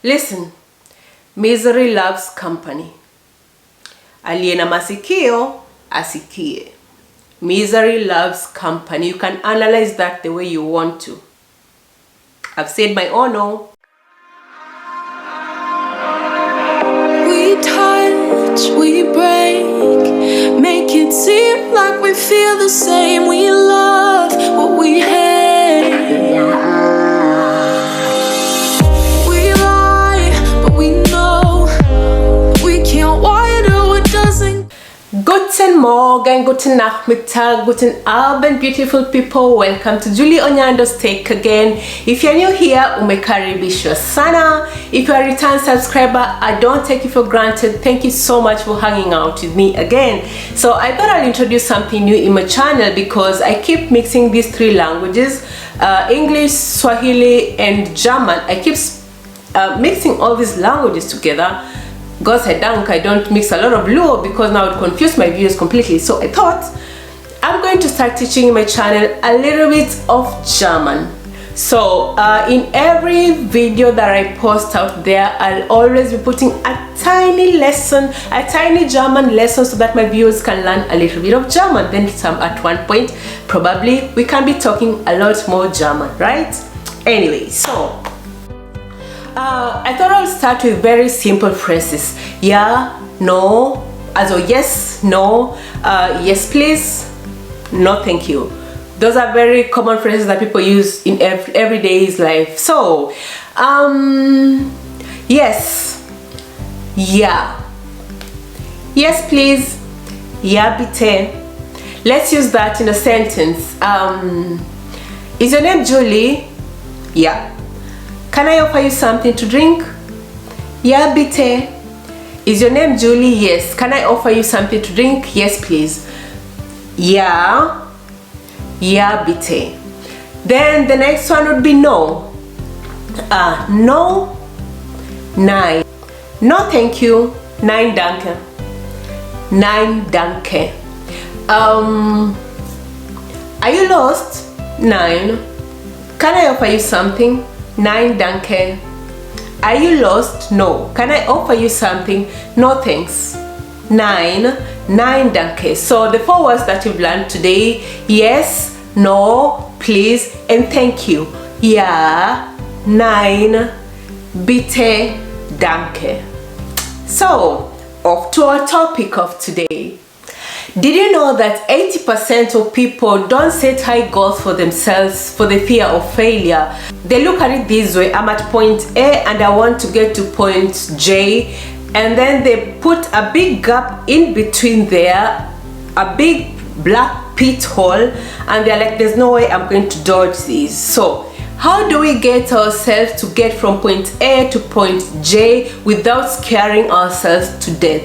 Listen, misery loves company. Aliye na masikio asikie. Misery loves company. You can analyze that the way you want to. I've said my no. We touch, we break, make it seem like we feel the same. We love what we hate. We lie, but we know we can't. Why do it doesn't? Guten Morgen, guten Nachmittag, guten Abend, beautiful people. Welcome to Julie Onyando's Take again. If you're new here, umekaribishwa sana. If you're a return subscriber, I don't take you for granted. Thank you so much for hanging out with me again. So I thought I'll introduce something new in my channel because I keep mixing these three languages, English, Swahili, and German. I keep mixing all these languages together. God said, I don't mix a lot of Luo because now it confused my viewers completely. So I thought I'm going to start teaching in my channel a little bit of German. So in every video that I post out there, I'll always be putting a tiny lesson, a tiny German lesson so that my viewers can learn a little bit of German. Then at one point, probably we can be talking a lot more German, right? Anyway, so I thought I'll start with very simple phrases. Yeah, no, also yes, no, yes please, no thank you. Those are very common phrases that people use in everyday life. So, yes, yeah, yes please, yeah bitte. Let's use that in a sentence. Is your name Julie? Yeah. Can I offer you something to drink? Yeah, bitte. Is your name Julie? Yes. Can I offer you something to drink? Yes, please. Yeah. Yeah, bitte. Then the next one would be no. No. Nein. No, thank you. Nein, danke. Nein, danke. Are you lost? Nein. Can I offer you something? Nein, danke. Are you lost? No. Can I offer you something? No, thanks. Nein, nein, danke. So the four words that you've learned today: yes, no, please, and thank you. Ja, nein, bitte, danke. So, off to our topic of today. Did you know that 80% of people don't set high goals for themselves for the fear of failure? They look at it this way: I'm at point A and I want to get to point J, and then they put a big gap in between there, a big black pit hole, and they're like, there's no way I'm going to dodge these. So how do we get ourselves to get from point A to point J without scaring ourselves to death?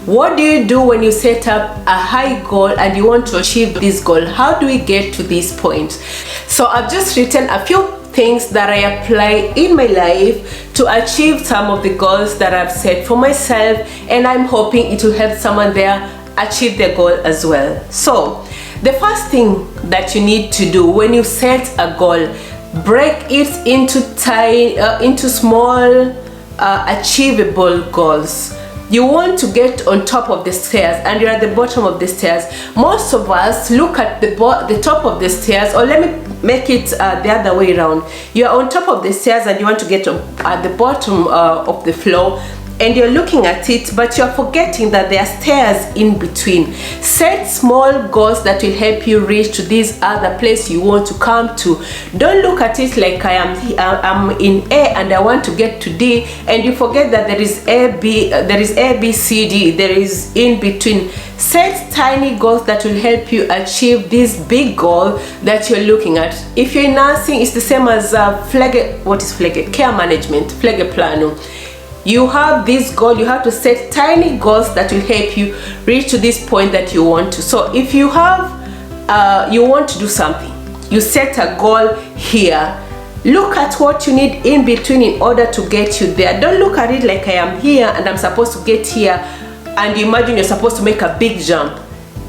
What do you do when you set up a high goal and you want to achieve this goal? How do we get to this point? So I've just written a few things that I apply in my life to achieve some of the goals that I've set for myself, and I'm hoping it will help someone there achieve their goal as well. So the first thing that you need to do when you set a goal, break it into small achievable goals. You want to get on top of the stairs and you're at the bottom of the stairs. Most of us look at the top of the stairs, or let me make it the other way around. You're on top of the stairs and you want to get at the bottom of the floor, and you're looking at it, but you're forgetting that there are stairs in between. Set small goals that will help you reach to this other place you want to come to. Don't look at it like I'm in A and I want to get to D, and you forget that there is A, B, C, D, there is in between. Set tiny goals that will help you achieve this big goal that you're looking at. If you're in nursing, it's the same as care management, Pflegeplanung. You have this goal, you have to set tiny goals that will help you reach to this point that you want to. So if you have, you want to do something, you set a goal here. Look at what you need in between in order to get you there. Don't look at it like I am here and I'm supposed to get here, and you imagine you're supposed to make a big jump.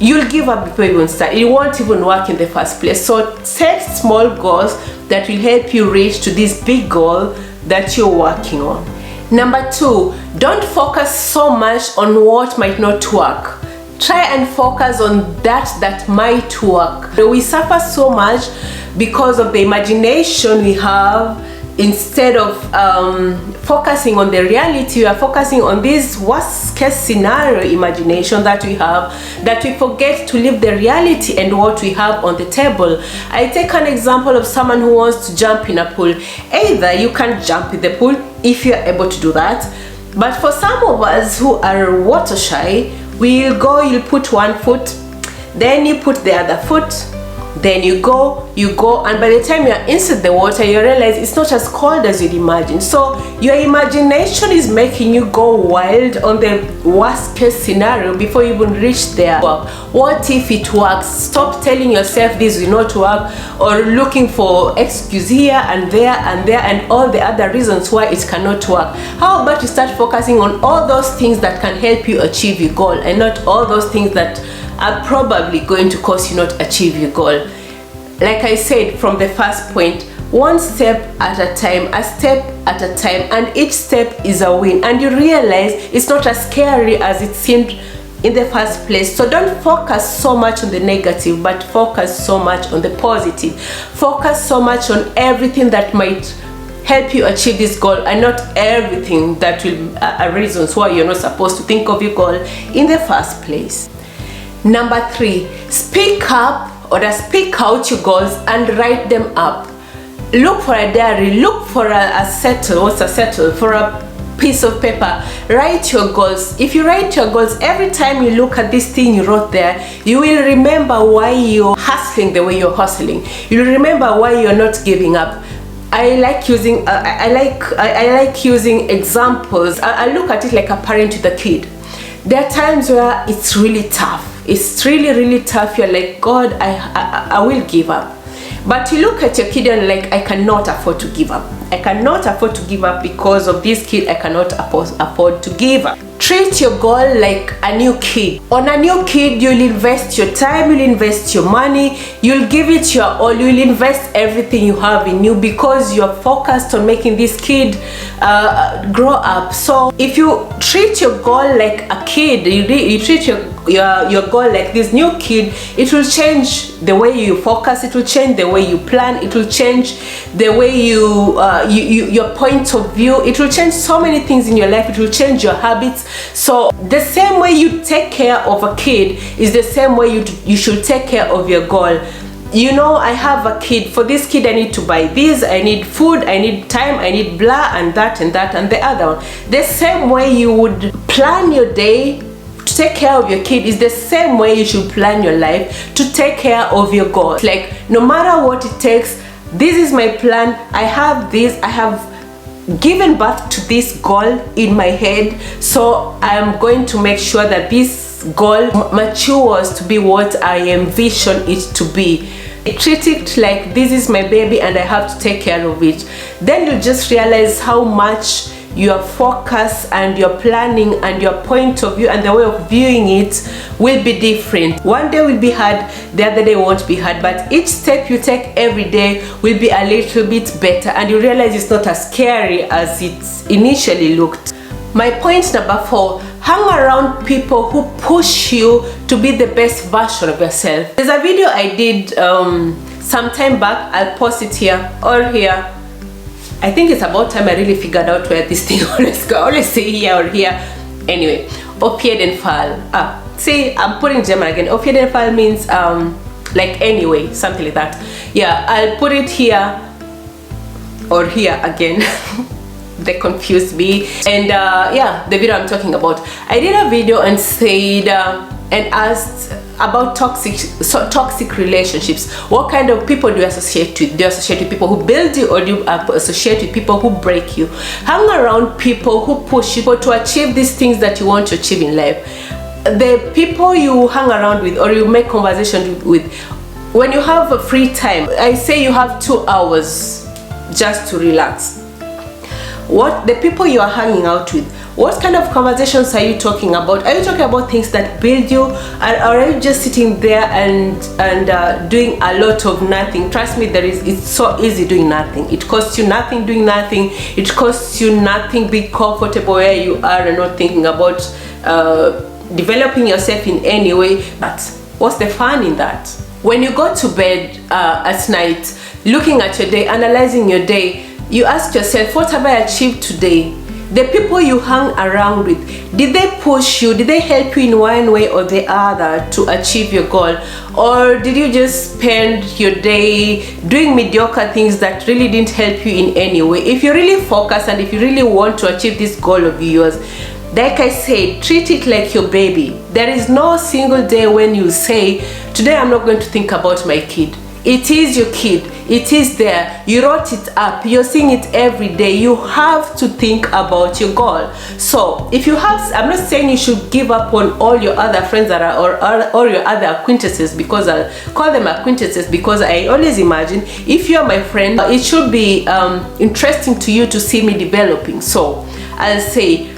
You'll give up before you even start. It won't even work in the first place. So set small goals that will help you reach to this big goal that you're working on. Number 2, don't focus so much on what might not work. Try and focus on that might work. We suffer so much because of the imagination we have. Instead of focusing on the reality, we are focusing on this worst case scenario imagination that we have, that we forget to live the reality and what we have on the table. I take an example of someone who wants to jump in a pool. Either you can jump in the pool if you're able to do that, but for some of us who are water shy, you'll put one foot, then you put the other foot, then you go, and by the time you're inside the water, you realize it's not as cold as you'd imagine. So your imagination is making you go wild on the worst case scenario before you even reach there. What if it works? Stop telling yourself this will not work, or looking for excuse here and there and all the other reasons why it cannot work. How about you start focusing on all those things that can help you achieve your goal, and not all those things that are probably going to cause you not achieve your goal. Like I said from the first point, one step at a time, a step at a time, and each step is a win, and you realize it's not as scary as it seemed in the first place. So don't focus so much on the negative, but focus so much on the positive. Focus so much on everything that might help you achieve this goal, and not everything that will are reasons why you're not supposed to think of your goal in the first place. Number 3, speak up or speak out your goals and write them up. Look for a diary, look for a settle. What's a settle? For a piece of paper. Write your goals. If you write your goals, every time you look at this thing you wrote there, you will remember why you're hustling the way you're hustling. You'll remember why you're not giving up. I like using examples. I look at it like a parent with a kid. There are times where it's really tough. It's really tough. You're like, God, I will give up. But you look at your kid and like, I cannot afford to give up. I cannot afford to give up because of this kid. I cannot afford to give up. Treat your goal like a new kid. On a new kid, you'll invest your time, you'll invest your money, you'll give it your all, you'll invest everything you have in you, because you're focused on making this kid grow up. So if you treat your goal like a kid, you treat your goal like this new kid, it will change the way you focus, it will change the way you plan, it will change the way your point of view, it will change so many things in your life, it will change your habits. So the same way you take care of a kid is the same way you should take care of your goal. You know, I have a kid. For this kid, I need to buy this, I need food, I need time, I need blah and that and the other one. The same way you would plan your day to take care of your kid is the same way you should plan your life to take care of your goal. Like, no matter what it takes, this is my plan. I have this, I have given birth to this goal in my head, so I am going to make sure that this goal matures to be what I envision it to be. Treat it like this is my baby and I have to take care of it. Then you just realize how much your focus and your planning and your point of view and the way of viewing it will be different. One day will be hard, the other day won't be hard, but each step you take every day will be a little bit better, and you realize it's not as scary as it initially looked. My point number 4, hang around people who push you to be the best version of yourself. There's a video I did some time back. I'll post it here or here. I think it's about time I really figured out where this thing always go. I always say here or here. Anyway, auf jeden Fall. See, I'm putting German again. Auf jeden Fall means like anyway, something like that. Yeah, I'll put it here or here again. They confused me. And yeah, the video I'm talking about. I did a video and said and asked about toxic relationships. What kind of people do you associate with? Do you associate with people who build you, or do you associate with people who break you? Hang around people who push you to achieve these things that you want to achieve in life. The people you hang around with or you make conversation with, when you have a free time, I say you have 2 hours just to relax. What the people you are hanging out with, What kind of conversations are you talking about? Are you talking about things that build you, or are you just sitting there and doing a lot of nothing? Trust me, it's so easy doing nothing. It costs you nothing doing nothing. It costs you nothing being comfortable where you are and not thinking about developing yourself in any way. But what's the fun in that? When you go to bed at night, looking at your day, analyzing your day, you ask yourself, what have I achieved today? The people you hung around with, did they push you? Did they help you in one way or the other to achieve your goal? Or did you just spend your day doing mediocre things that really didn't help you in any way? If you really focus and if you really want to achieve this goal of yours, like I said, treat it like your baby. There is no single day when you say, today I'm not going to think about my kid. It is your kid. It is there. You wrote it up. You're seeing it every day. You have to think about your goal. So if you have, I'm not saying you should give up on all your other friends that are or your other acquaintances, because I'll call them acquaintances, because I always imagine if you're my friend, it should be interesting to you to see me developing. So I'll say,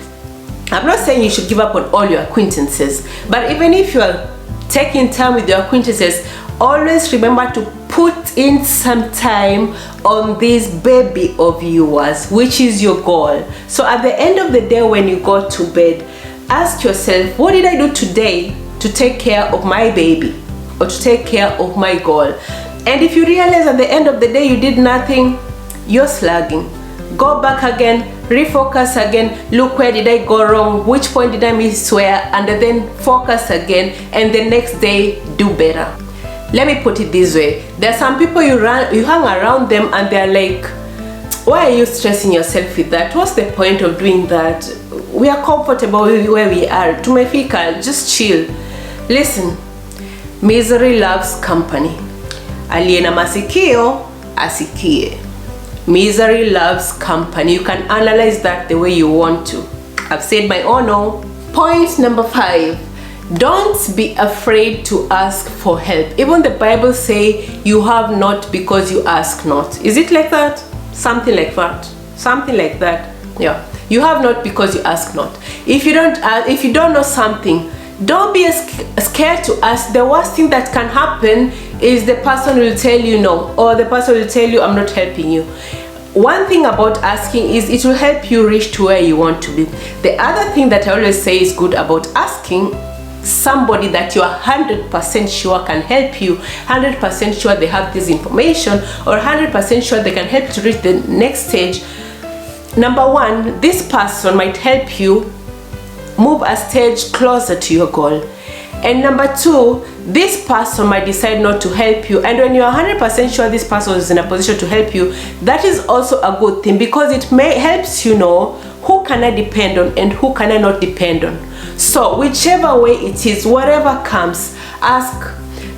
I'm not saying you should give up on all your acquaintances, but even if you're taking time with your acquaintances, always remember to put in some time on this baby of yours, which is your goal. So at the end of the day, when you go to bed, ask yourself, what did I do today to take care of my baby or to take care of my goal? And if you realize at the end of the day you did nothing, you're slugging. Go back again, refocus again, look, where did I go wrong, which point did I miss where, and then focus again, and the next day do better. Let me put it this way, there are some people you hang around them and they're like, why are you stressing yourself with that? What's the point of doing that? We are comfortable where we are. Tumefika, just chill. Listen, misery loves company. Aliye na masikio asikie. Misery loves company. You can analyze that the way you want to. I've said my own. Point number 5. Don't be afraid to ask for help. Even the Bible say you have not because you ask not. Is it like that? Something like that. Something like that. Yeah. You have not because you ask not. If you don't know something, don't be scared to ask. The worst thing that can happen is the person will tell you no, or the person will tell you I'm not helping you. One thing about asking is it will help you reach to where you want to be. The other thing that I always say is good about asking somebody that you are 100% sure can help you, 100% sure they have this information, or 100% sure they can help you to reach the next stage. Number 1, this person might help you move a stage closer to your goal. And number 2, this person might decide not to help you, and when you're 100% sure this person is in a position to help you, that is also a good thing, because it helps you know who can I depend on and who can I not depend on. So whichever way it is, whatever comes, ask.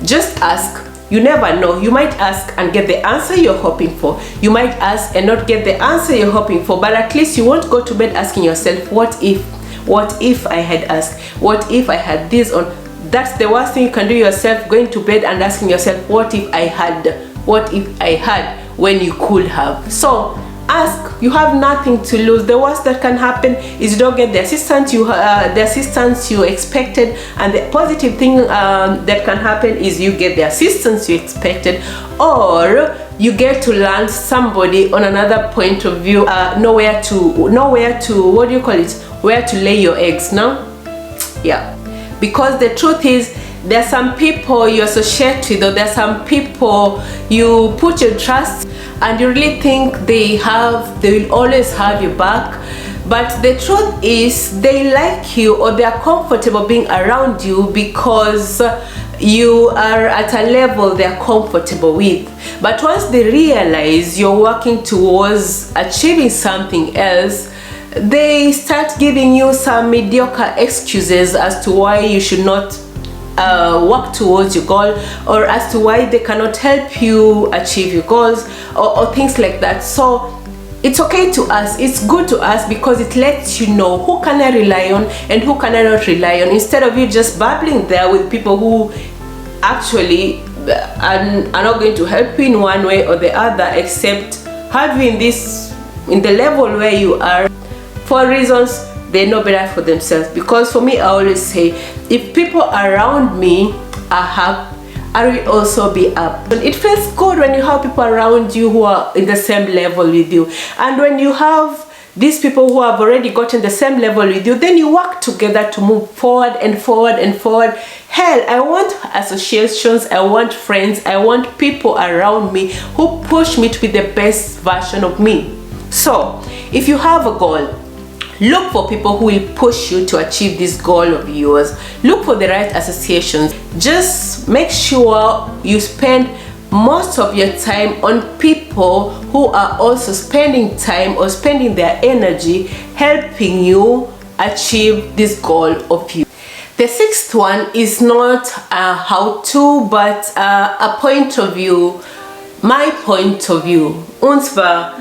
Just ask. You never know. You might ask and get the answer you're hoping for. You might ask and not get the answer you're hoping for, but at least you won't go to bed asking yourself, what if I had asked? What if I had this on? That's the worst thing you can do yourself, going to bed and asking yourself, what if I had? What if I had, when you could have? So ask. You have nothing to lose. The worst that can happen is you don't get the assistance you expected, and the positive thing that can happen is you get the assistance you expected, or you get to learn somebody on another point of view, know where to what do you call it, where to lay your eggs. Now, yeah, because the truth is, there are some people you associate with, or there are some people you put your trust and you really think they will always have your back, but the truth is they like you, or they are comfortable being around you because you are at a level they are comfortable with. But once they realize you're working towards achieving something else, they start giving you some mediocre excuses as to why you should not work towards your goal, or as to why they cannot help you achieve your goals, or things like that. So it's okay to ask. It's good to ask, because it lets you know who can I rely on and who can I not rely on, instead of you just babbling there with people who actually are not going to help you in one way or the other, except having this in the level where you are for reasons they know better for themselves. Because for me, I always say, if people around me are happy, I will also be up. It feels good when you have people around you who are in the same level with you. And when you have these people who have already gotten the same level with you, then you work together to move forward and forward and forward. Hell, I want associations, I want friends, I want people around me who push me to be the best version of me. So, if you have a goal, look for people who will push you to achieve this goal of yours. Look for the right associations. Just make sure you spend most of your time on people who are also spending time or spending their energy helping you achieve this goal of you. The sixth one is not a how-to, but a point of view, my point of view. Und zwar,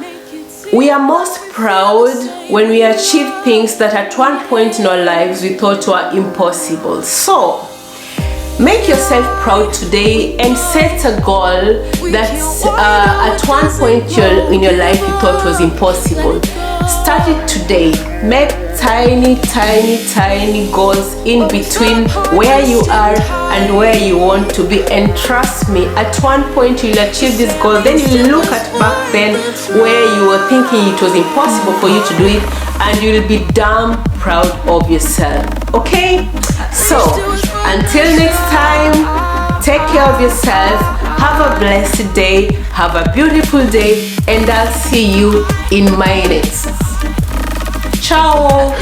we are most proud when we achieve things that at one point in our lives we thought were impossible. So, make yourself proud today and set a goal that at one point in your life you thought was impossible. Start it today. Make tiny goals in between where you are and where you want to be, and trust me, at one point you'll achieve this goal. Then you look at back then where you were thinking it was impossible for you to do it, and you'll be damn proud of yourself. Okay, so until next time, take care of yourself, have a blessed day, have a beautiful day, and I'll see you in my next. Ciao.